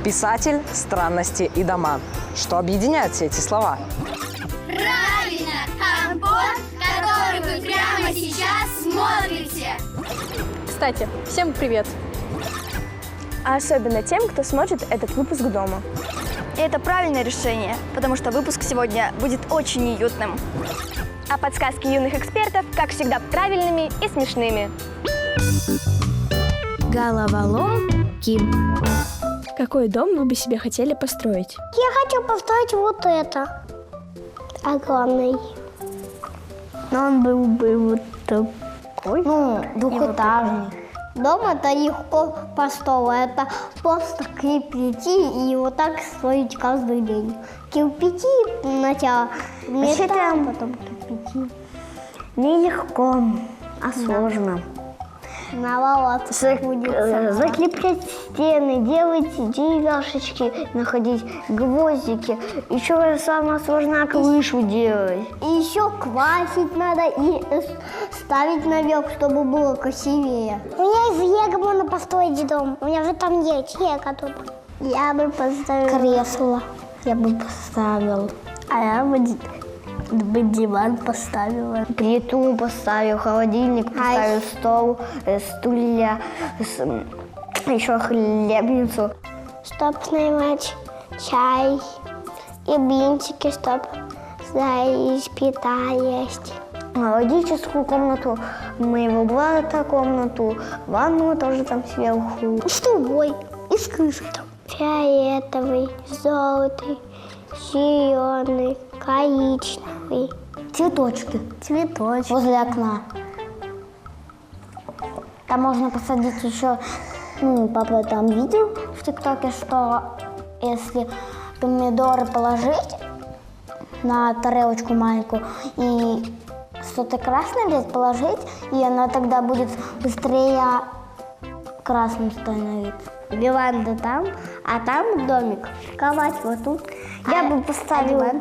Писатель, странности и дома. Что объединяют все эти слова? Правильно! Компот, который вы прямо сейчас смотрите! Кстати, всем привет! А особенно тем, кто смотрит этот выпуск дома. И это правильное решение, потому что выпуск сегодня будет очень уютным. А подсказки юных экспертов, как всегда, правильными и смешными. Головоломки. Какой дом вы бы себе хотели построить? Я хочу построить вот это. Огромный. Но он был бы вот такой. Ну, двухэтажный. Дом это легко построить. Это просто кирпичи и вот так строить каждый день. Кирпичи сначала металл, потом кирпичи. Нелегко, а сложно. Наоборот, закреплять стены, делать деревяшечки, находить гвоздики. Еще самое сложное крышу делать. И еще красить надо и ставить наверх, чтобы было красивее. У меня из лего можно построить дом. У меня же там есть лего тут. Я бы поставил кресло. Я бы поставил. А я бы диван поставила. Плиту поставил, холодильник поставил, стол, стулья, еще хлебницу. Чтоб снимать чай и блинчики, чтоб из пита есть. Логическую комнату, моего брата комнату, ванну тоже там сверху. С трубой и с крышей там. Фиолетовый, желтый, зеленый, коричневый. Цветочки. Цветочки. Возле окна. Там можно посадить еще, папа там видел в ТикТоке, что если помидоры положить на тарелочку маленькую и что-то красное взять, положить, и она тогда будет быстрее красным становиться. Веранда там, а там домик. Кровать вот тут. Я бы поставила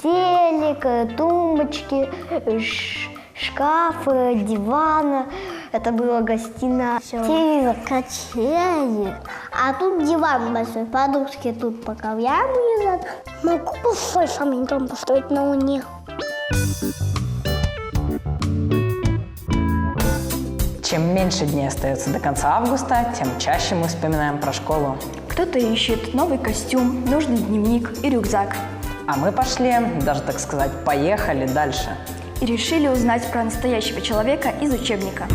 телек, тумбочки, шкафы, диваны. Это была гостиная. Телевизор, качели. А тут диван большой, подушки тут по коврям лежат. Могу большой самый дом построить на Луне. Чем меньше дней остается до конца августа, тем чаще мы вспоминаем про школу. Кто-то ищет новый костюм, нужный дневник и рюкзак. А мы пошли, даже так сказать, поехали дальше. И решили узнать про настоящего человека из учебника.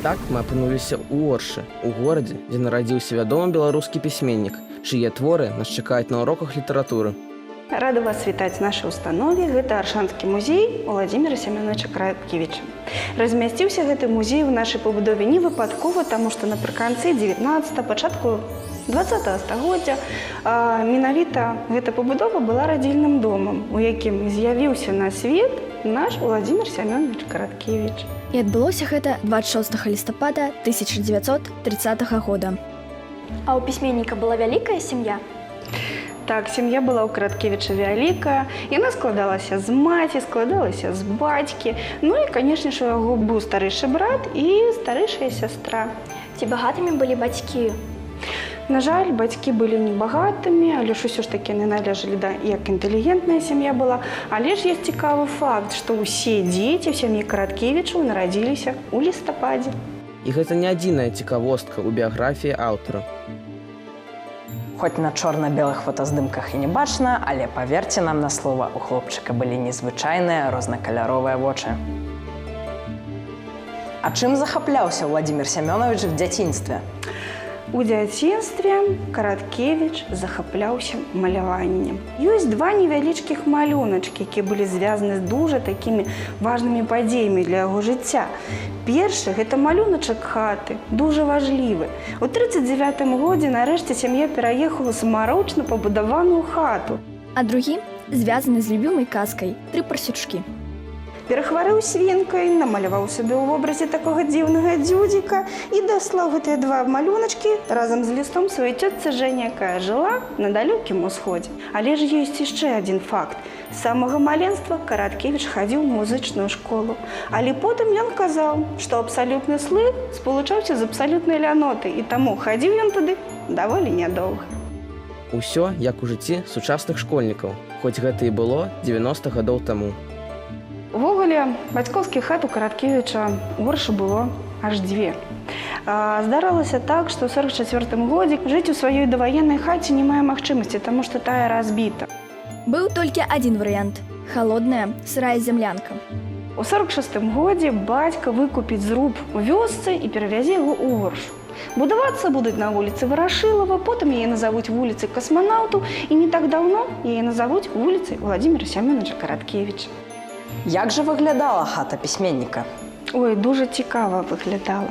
Так мы апынуліся ў Оршы, у горадзе, дзе нарадзіўся вядомы беларускі пісьменнік, чые творы нас чакаюць на уроках літаратуры. Рада вас вітаць в нашай установе. Гэта Аршанскі музей Уладзіміра Семёновича Краткевіча. Размясціўся гэты музей у нашай пабудове не выпадкова, таму што напрыканцы 19-го, пачатку 20-го стагоддзя менавіта гэта пабудова была радзільным домам, у якім з'явіўся на свет наш Уладзімір Семёнович Краткевіч. І адбылося гэта 26 лістапада 1930 года. А у пісьменніка была вялікая сям'я? Так, сям'я была ў Краткевіча вялікая. Яна складалася з маці, складалася з бацькі. Ну і, канешне ж, у яго быў старэйшы брат і старэйшая сястра. Ці багатымі былі бацькі? На жаль, бацькі былі небагатымі, але ж усё ж такі яны належалі, як інтэлігентная сям'я была. Але ж ёсць цікавы факт, што ўсе дзеці ў сям'і Краткевічаў нарадзіліся ў лістападзе. І гэта не адзіная цікавостка ў біяграфіі аўтара. Хоць на чорна-белых фотаздымках і не бачна, але паверце нам на слова, у хлопчыка былі незвычайныя рознакаляровыя вочы. А чым захапляўся Уладзімір Семёнович в дзяцінстве? У дзяцінстве Краткевіч захапляўся маляваннем. Ёсць два невялічкіх малюначкі, якія былі звязаны з дужа такімі важнымі падзеямі для яго жыцця. Першы – гэта малюначак хаты, дужа важлівы. У 1939 годзе нарэшце сям'я пераехала ў самаручна пабудаваную хату. А другі звязаны з любімай казкай «Тры парсючкі». Перахварыў свінкай, намаляваў сабе ў вобразе такога дзіўнага дзюдзіка і даслаў гэтыя два малюначкі разам з лістом сваёй цётцы Жэні, якая жыла на далёкім усходзе. Але ж ёсць яшчэ адзін факт. З самага маленства Караткевіч хадзіў у музычную школу. Але потым ён казаў, што абсалютны слых спалучаўся з абсалютнай лянотай, і таму хадзіў ён туды даволі нядоўга. Усё як у жыцці сучасных школьнікаў, хоць гэта і было 90 гадоў таму. Увогуле, бацькоўскіх хат у Караткевіча у Оршы было аж дзве. Здаралася так, што ў 44-м годзе жыць у сваёй даваеннай хаце не мае магчымасці, таму што тая разбіта. Быў толькі адзін варыянт – халодная, сырая зямлянка. У 46-м годзе бацька выкупіць зруб у вёсцы і перавязе яго ў Оршу. Будавацца будуць на вуліцы Варашылава, потым яе назавуць вуліцай Касманаўту, і не так даўно яе назавуць вуліцай Владзіміра Сямёныча Караткевіча. Як жа выглядала хата пісьменніка? Ой, дуже цікава выглядала.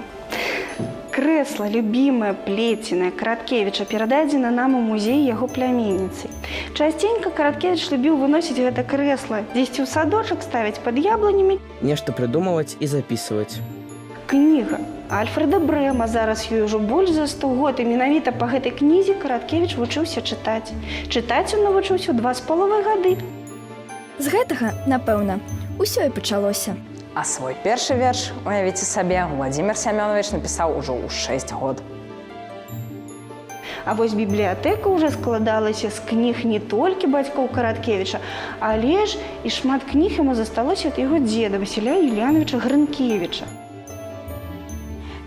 Крэсла, любімае, плеценае Караткевіча перададзена нам у музей яго пляменніцы. Часценька Караткевіч любіў выносіць гэта крэсла, дзесьці ў садочак ставіць пад яблынямі. Нешта прыдумаваць і запісваць. Кніга Альфреда Брэма, зараз ёй ужо больш за 100 год, і менавіта па гэтай кнізе Караткевіч вучыўся чытаць. Чытаць ён навучыўся ў 2,5 гады. З гэтага, напэўна, усё і пачалося. А свой першы верш, уявіце сабе, Владзімір Сямёнович напісаў ужо ў 6 год. А вось бібліятэка ўжо складалася з кніг не толькі бацькоў Караткевіча, але ж і шмат кніг яму засталося ад яго дзеда Васіля Юліановича Грынкевіча.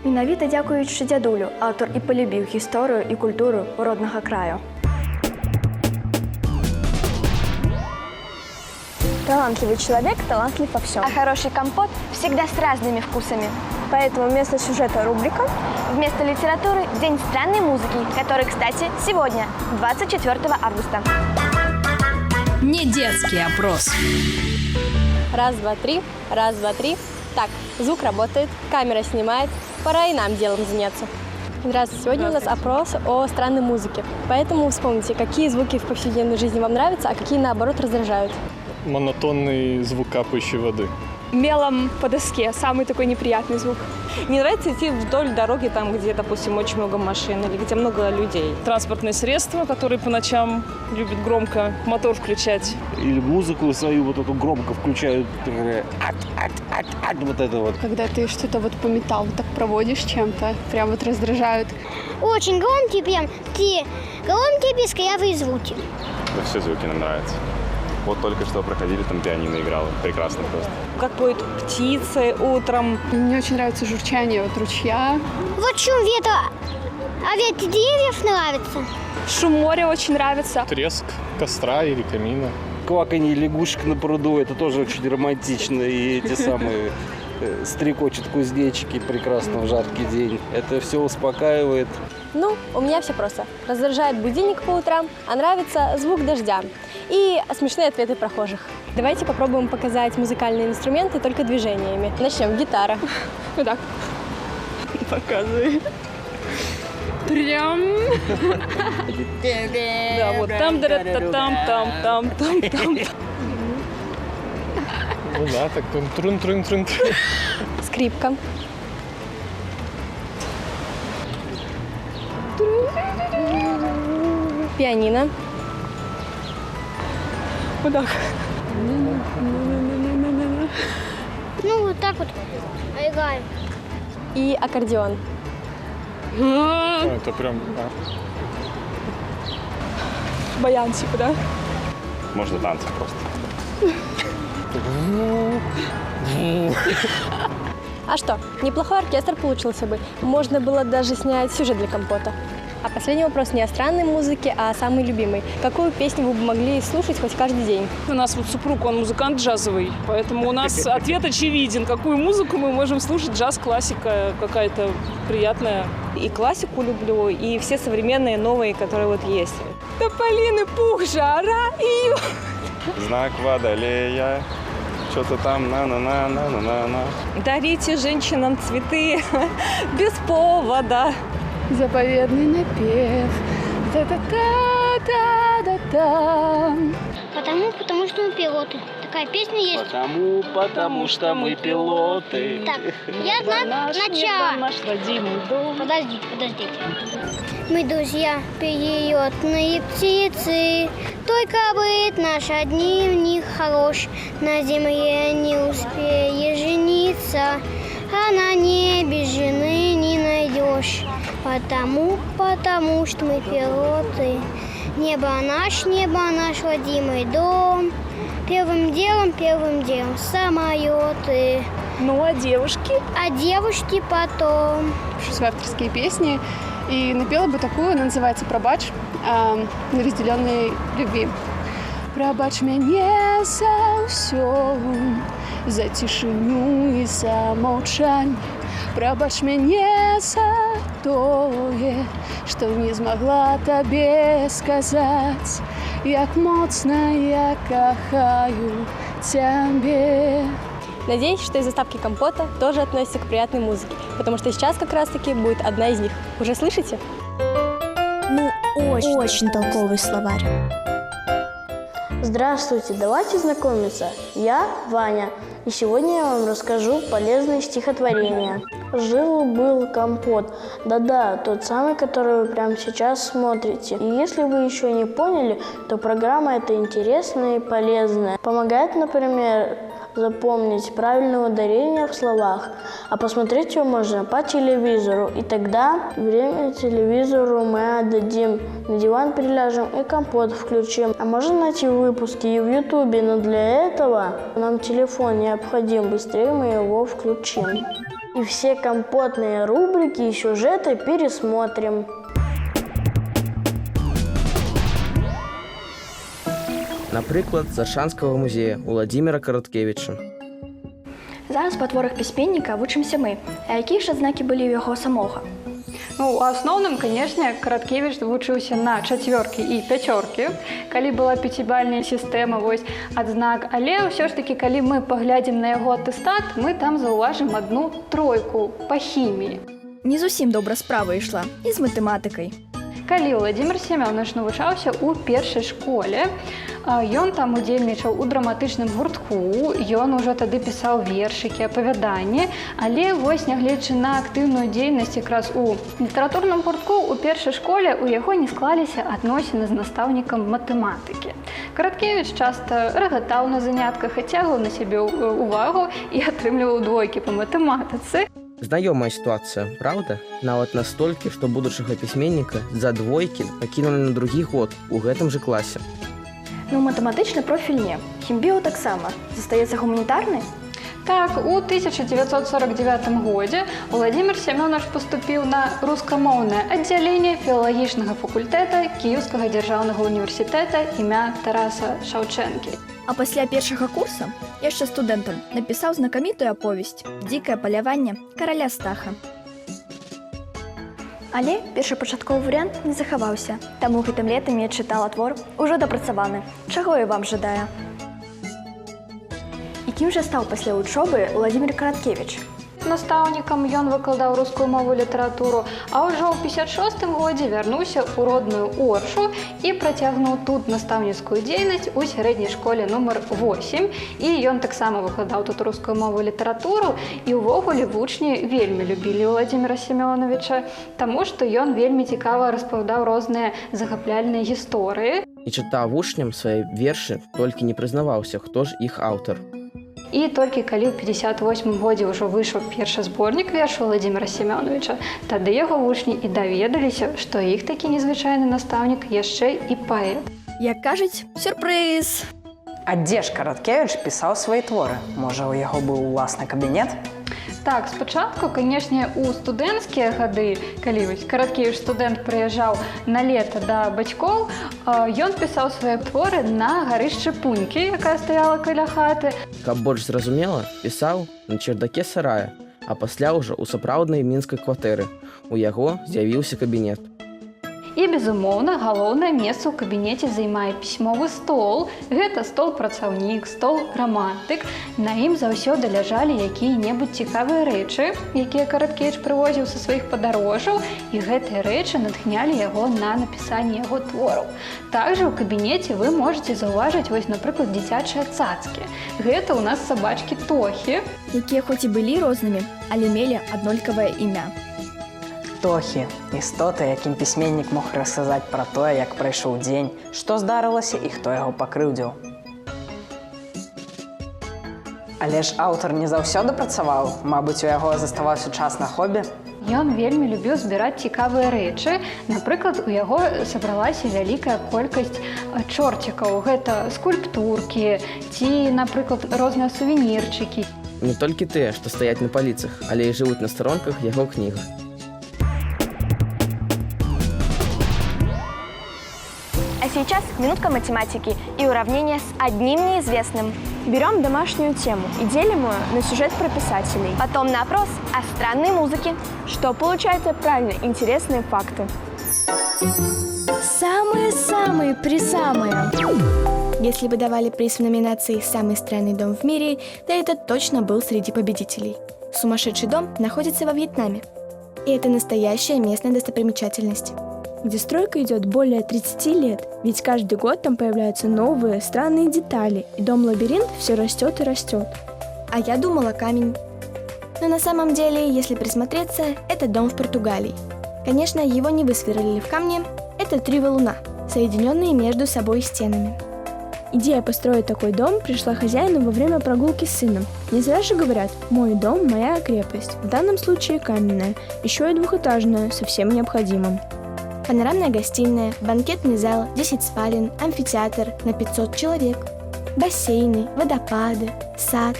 Менавіта дзякуючы дзядулю, аўтар і палюбіў гісторыю і культуру роднага краю. Талантливый человек талантлив во всем. А хороший компот всегда с разными вкусами. Поэтому вместо сюжета рубрика, вместо литературы День странной музыки, который, кстати, сегодня, 24 августа. Не детский опрос. Раз, два, три. Раз, два, три. Так, звук работает, камера снимает. Пора и нам делом заняться. Здравствуйте. Сегодня у нас опрос о странной музыке. Поэтому вспомните, какие звуки в повседневной жизни вам нравятся, а какие, наоборот, раздражают. Монотонный звук капающей воды. Мелом по доске. Самый такой неприятный звук. Не нравится идти вдоль дороги, там, где, допустим, очень много машин или где много людей. Транспортные средства, которые по ночам любят громко мотор включать. Или музыку свою вот эту громко включают. Вот это вот. Когда ты что-то вот по металлу так проводишь чем-то, прям вот раздражают. Очень громкие прям, те громкие писклявые звуки. Да все звуки нам нравятся. Вот только что проходили, там пианино играло. Прекрасно просто. Как поют птицы утром. Мне очень нравится журчание вот ручья. Вот шум ветра. А ветер деревьев нравится. Шум моря очень нравится. Треск костра или камина. Кваканье лягушек на пруду, это тоже очень романтично. И эти самые стрекочут кузнечики прекрасно в жаркий день. Это все успокаивает. Ну, у меня все просто. Раздражает будильник по утрам, а нравится звук дождя и смешные ответы прохожих. Давайте попробуем показать музыкальные инструменты только движениями. Начнем. Гитара. Вот так. Показывай. Прям. Да, вот там, там. Ну да, так трун-трун-трун. Скрипка. Пианино. Вот так. Ну, вот так вот играем. И аккордеон. Это прям... Баян типа, да? Можно танцы просто. А что, неплохой оркестр получился бы. Можно было даже снять сюжет для компота. А последний вопрос не о странной музыке, а о самой любимой. Какую песню вы бы могли слушать хоть каждый день? У нас вот супруг, он музыкант джазовый, поэтому у нас ответ очевиден. Какую музыку мы можем слушать? Джаз, классика какая-то приятная. И классику люблю, и все современные, новые, которые вот есть. Тополиный пух, жара и... Знак Водолея. Что-то там на-на-на-на-на-на. Дарите женщинам цветы без повода. Заповедный напев. Та-та-та-та-та-та. Потому что мы пилоты. такая песня есть. Потому что мы пилоты. Так, я знаю начало. Наш родимый дом. Подождите. Мы друзья, перелетные птицы, только быт наш одним не хорош. На земле не успеешь жениться, а на небе жены не найдешь. Потому что мы пилоты. Небо наш родимый дом. Первым делом самолеты. Ну, а девушки? А девушки потом. Пишу свои авторские песни и напела бы такую, она называется «Пробач» на разделенной любви. Пробач мяне за ўсё, за цішыню і за маўчанне. Пробач мяне за тое, што не змагла табе сказаць, як моцна я кахаю цябе. Надеюсь, что из заставки компота тоже относится к приятной музыке, потому что сейчас как раз-таки будет одна из них. Уже слышите? Ну, очень толковый словарь. Здравствуйте, давайте знакомиться. Я Ваня, и сегодня я вам расскажу полезные стихотворения. Жил-был компот. Да-да, тот самый, который вы прямо сейчас смотрите. И если вы еще не поняли, то программа эта интересная и полезная. Помогает, например, запомнить правильное ударение в словах. А посмотреть ее можно по телевизору. И тогда время телевизору мы отдадим. На диван приляжем и компот включим. А можно найти выпуски и в Ютубе, но для этого нам телефон необходим. Быстрее мы его включим. И все компотные рубрики и сюжеты пересмотрим. Наприклад, з Аршанскага музея Уладзіміра Караткевіча. Зараз па творах пісьменніка вучымся мы. А якія ж адзнакі былі ў яго самога? Ну, у асноўным, канешне, Караткевіч вучыўся на 4 і 5. Калі была 5-бальная сістэма, вось адзнак. Але ўсё ж такі, калі мы паглядзім на яго атэстат, мы там заўважым 1 тройку па хіміі. Не зусім добра справа ішла і з матэматыкай. Калі Уладзімір Семёнович навучаўся ў першай школе, ён там удзельнічаў у драматычным гуртку, ён ужо тады пісаў вершыкі, апавяданні, але вось, нягледзячы на актыўную дзейнасць якраз у літаратурным гуртку, у першай школе у яго не склаліся адносіны з настаўнікам матэматыкі. Караткевіч часта рагатаў на занятках, адцягваў на сябе ўвагу і атрымліваў 2 па матэматыцы. Знаёмая ситуация, правда? Нават настолькі, што будучага пісьменніка за 2 пакінулі на другі год у гэтым жа класе. Ну, матэматычны профіль не. Хімбіо таксама. Застаецца гуманітарны? Так, у 1949 годзе Уладзімір Семёнович паступіў на рускамоўнае аддзяленне філалагічнага факультэта Кіеўскага дзяржаўнага універсітэта імя Тараса Шаўчэнкі. А пасля першага курса, яшчэ студэнтам, напісаў знакамітую аповесць «Дзікае паляванне караля Стаха». Але першапачатковы варыянт не захаваўся, таму гэтым летам я чытала твор ужо дапрацаваны. Чаго я вам жадаю? І кім жа стаў пасля вучобы Уладзімір Караткевіч? Настаўнікам ён выкладаў рускую мову, літаратуру, а ўжо ў 56 годзе вярнуўся ў родную Оршу і працягнуў тут настаўніцкую дзейнасць у сярэдняй школе нумар 8. І ён таксама выкладаў тут рускую мову, літаратуру, і ўвогуле вучні вельмі любілі Уладзіміра Семёновича, таму што ён вельмі цікава распавядаў розныя захапляльныя гісторыі. І чытаў вучням свае вершы, толькі не прызнаваўся, хто ж іх аўтар. І толькі калі ў 58 годзе ўжо выйшаў першы зборнік вершаў Уладзіміра Семёновича, тады яго вучні і даведаліся, што іх такі незвычайны настаўнік яшчэ і паэт. Як кажуць, сюрпрыз! А дзе ж Караткевіч пісаў свае творы? Можа, у яго быў уласны кабінет? Так, спачатку, канешне, у студэнцкія гады, калі Караткевіч студэнт прыязджаў на лета да бацькоў, ён пісаў свае творы на гарышчы Пунькі, якая стаяла каля хаты. Каб больш зразумела, пісаў на чердаке сарая, а пасля ўжо ў сапраўднай мінскай кватэры. У яго з'явіўся кабінет. І, безумоўна, галоўнае месца ў кабінеце займае пісьмовы стол. Гэта стол-працаўнік, стол-рамантык. На ім заўсёды ляжалі якія-небудзь цікавыя рэчы, якія Караткевіч прывозіў са сваіх падарожжаў, і гэтыя рэчы натхнялі яго на напісанне яго твораў. Также ў кабінеце вы можете заўважыць, вось, напрыклад, дзіцячыя цацкі. Гэта ў нас сабачкі Тохі, якія хоць і былі рознымі, але мелі аднолькавае імя. Тохі – істота, якім пісьменнік мог расказаць пра тое, як прайшоў дзень, што здарылася і хто яго пакрыўдзіў. Але ж аўтар не заўсёды працаваў, мабыць, у яго заставаўся час на хобі. Ён вельмі любіў збіраць цікавыя рэчы. Напрыклад, у яго сабралася вялікая колькасць чорцікаў. Гэта скульптуркі ці, напрыклад, розныя сувенірчыкі. Не толькі тыя, што стаяць на паліцах, але і жывуць на старонках яго кніг. А сейчас минутка математики и уравнение с одним неизвестным. Берем домашнюю тему и делим ее на сюжет про писателей. Потом на опрос о странной музыке. Что получается правильно? Интересные факты. Самые-самые-присамые. Если бы давали приз в номинации «Самый странный дом в мире», то это точно был среди победителей. Сумасшедший дом находится во Вьетнаме. И это настоящая местная достопримечательность, где стройка идет более 30 лет, ведь каждый год там появляются новые странные детали, и дом-лабиринт все растет и растет. А я думала, камень. Но на самом деле, если присмотреться, это дом в Португалии. Конечно, его не высверлили в камне, это 3 валуна, соединенные между собой стенами. Идея построить такой дом пришла хозяину во время прогулки с сыном. Не зря же говорят «мой дом, моя крепость». В данном случае каменная, еще и двухэтажная, со всем необходимым. Панорамная гостиная, банкетный зал, 10 спален, амфитеатр на 500 человек, бассейны, водопады, сад.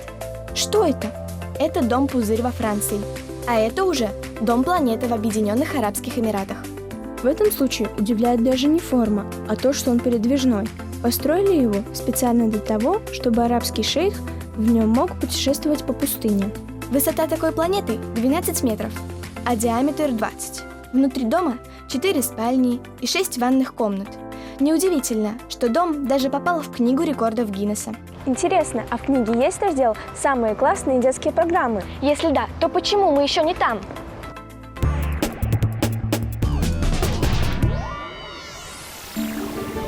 Что это? Это дом-пузырь во Франции. А это уже дом-планета в Объединенных Арабских Эмиратах. В этом случае удивляет даже не форма, а то, что он передвижной. Построили его специально для того, чтобы арабский шейх в нем мог путешествовать по пустыне. Высота такой планеты 12 метров, а диаметр 20. Внутри дома 4 спальни и 6 ванных комнат. Неудивительно, что дом даже попал в книгу рекордов Гиннесса. Интересно, а в книге есть раздел «Самые классные детские программы»? Если да, то почему мы еще не там?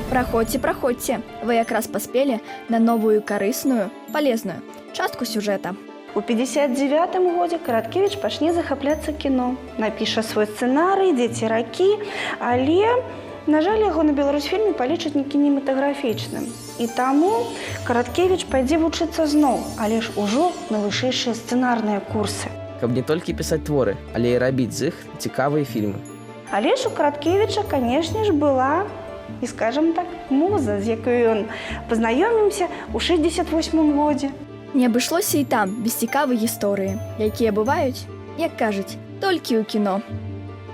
Проходьте, проходьте. Вы как раз поспели на новую корыстную, полезную частку сюжета. У 59-м годзе Караткевіч пачне захапляцца кіно. Напіша свой сцэнарый «Дзеці ракі», але, на жаль, яго на Беларусьфільме палічаць не кінематаграфічным. І таму Караткевіч пайдзе вучыцца зноў, але ж ужо на вышэйшыя сцэнарныя курсы. Каб не толькі пісаць творы, але і рабіць з іх цікавыя фільмы. Але ж у Караткевіча, канешне ж, была, і, скажем так, муза, з якой ён пазнаёміўся ў 68-м годзе. Не абышлося і там без цікавай гісторыі, якія бываюць, як кажуць, толькі ў кіно.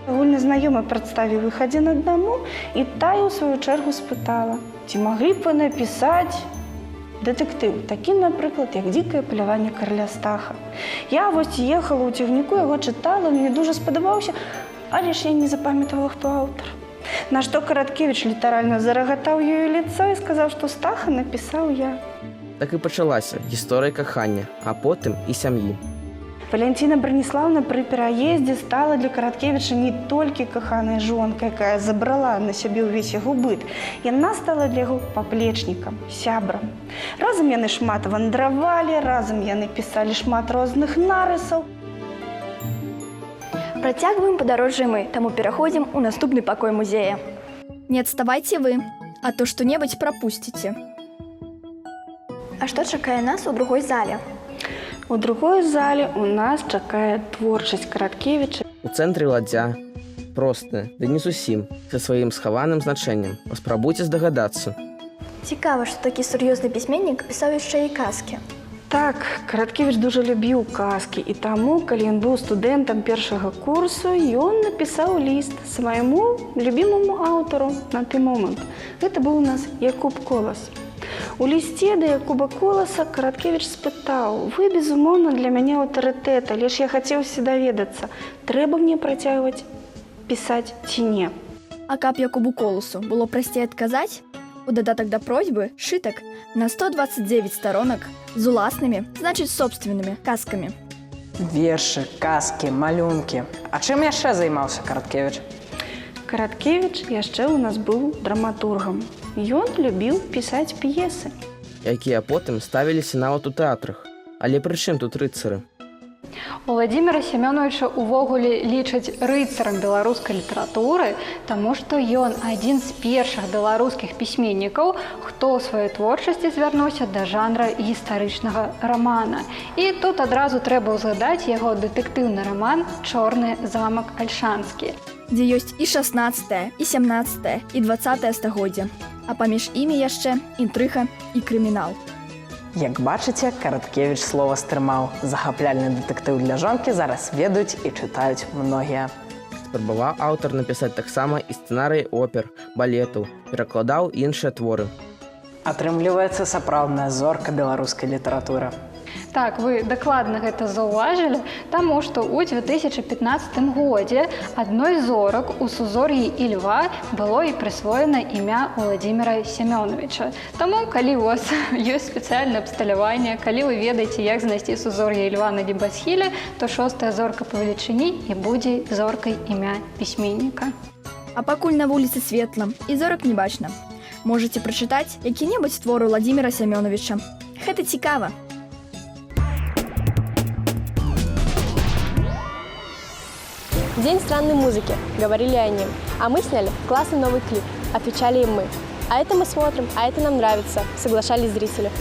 Агульны знаёмы прадставіў іх адзін аднаму, і тая, у сваю чэргу, спытала, ці маглі б вы напісаць дэтэктыў, такі, напрыклад, як «Дзікае паляванне караля Стаха». Я вось ехала ў цягніку, яго чытала, мне дуже спадабаўся, але ж я не запамятала, хто аўтар. На што Караткевіч літаральна зарагатаў ёю лицо і сказаў, што Стаха напісаў я. Так і пачалася гісторыя кахання, а потым і сям'і. Валянціна Браніслаўна пры пераездзе стала для Караткевіча не толькі каханай жонкай, якая забрала на сябе ўвесь яго быт. Яна стала для яго паплечнікам, сябрам. Разам яны шмат вандравалі, разам яны пісалі шмат розных нарысаў. Працягваем падарожжа мы, таму пераходзім у наступны пакой музея. Не адставайце вы, а то што-небудзь прапусціце. А што чакае нас у другой зале? У другой зале у нас чакае творчасць Караткевіча. У цэнтры ладдзя, простая, ды не зусім, са сваім схаваным значэннем. Паспрабуйце здагадацца. Цікава, што такі сур'ёзны пісьменнік пісаў яшчэ і казкі. Так, Караткевіч дуже любіў казкі, і таму, калі ён быў студэнтам першага курсу, ён напісаў ліст свайму любімаму аўтару на той момант. Гэта быў у нас Якуб Колас. У лісце да Якуба Коласа Караткевіч спытаў: «Вы, безумоўна, для мяне аўтарытэт, але ж я хацеўся даведацца, трэба мне працягваць пісаць ці не?» А каб якому колусу было прасцей адказаць, у дадатак да просьбы шытак на 129 сторонок з уласнымі, значыць собственнымі казкамі. Вершы, казкі, малюнкі. А чым яшчэ займаўся Караткевіч? Караткевіч яшчэ ў нас быў драматургам. Ён любіў пісаць п'есы. Якія потым ставіліся нават у тэатрах. Але пры чым тут рыцары? Уладзіміра Семёновича увогуле лічаць рыцарам беларускай літаратуры, таму што ён адзін з першых беларускіх пісьменнікаў, хто ў сваёй творчасці звярнуўся да жанра гістарычнага рамана. І тут адразу трэба ўзгадаць яго дэтэктыўны раман «Чорны замак Альшанскі», дзе ёсць і 16, і 17, і 20 стагоддзя, а паміж імі яшчэ інтрыга і крымінал. Як бачыце, Караткевіч слова стрымаў. Захапляльны дэтэктыў для жонкі зараз ведаюць і чытаюць многія. Спрабаваў аўтар напісаць таксама і сцэнарыі опер, балетаў, перакладаў іншыя творы. Атрымліваецца сапраўдная зорка беларускай літаратуры. Так, вы дакладна гэта заўважылі, таму што ў 2015 годзе адной з зорак у «Сузор'і і льва» было і прысвоена імя Уладзіміра Семёновича. Таму, калі у вас ёсць спецыяльнае абсталяванне, калі вы ведаеце, як знайсці «Сузор'я і льва» на небасхіле, то 6-я зорка па велічыні і будзе зоркай імя пісьменніка. А пакуль на вуліцы светла і зорак не бачна, можаце прачытаць які-небудзь твор Уладзіміра Семёновича. Гэта цікава. День странной музыки, говорили они. А мы сняли классный новый клип, отвечали им мы. А это мы смотрим, а это нам нравится, соглашались зрители.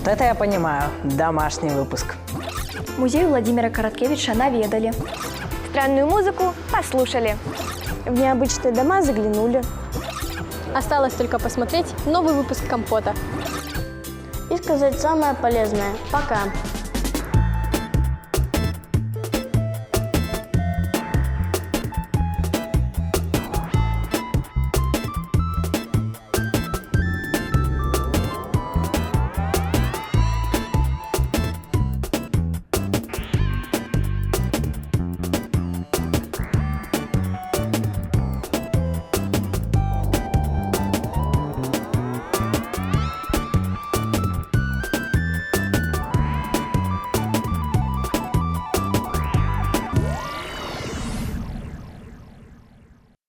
Вот это я понимаю. Домашний выпуск. Музей Владимира Короткевича наведали. Странную музыку послушали. В необычные дома заглянули. Осталось только посмотреть новый выпуск «Компота». И сказать самое полезное. Пока.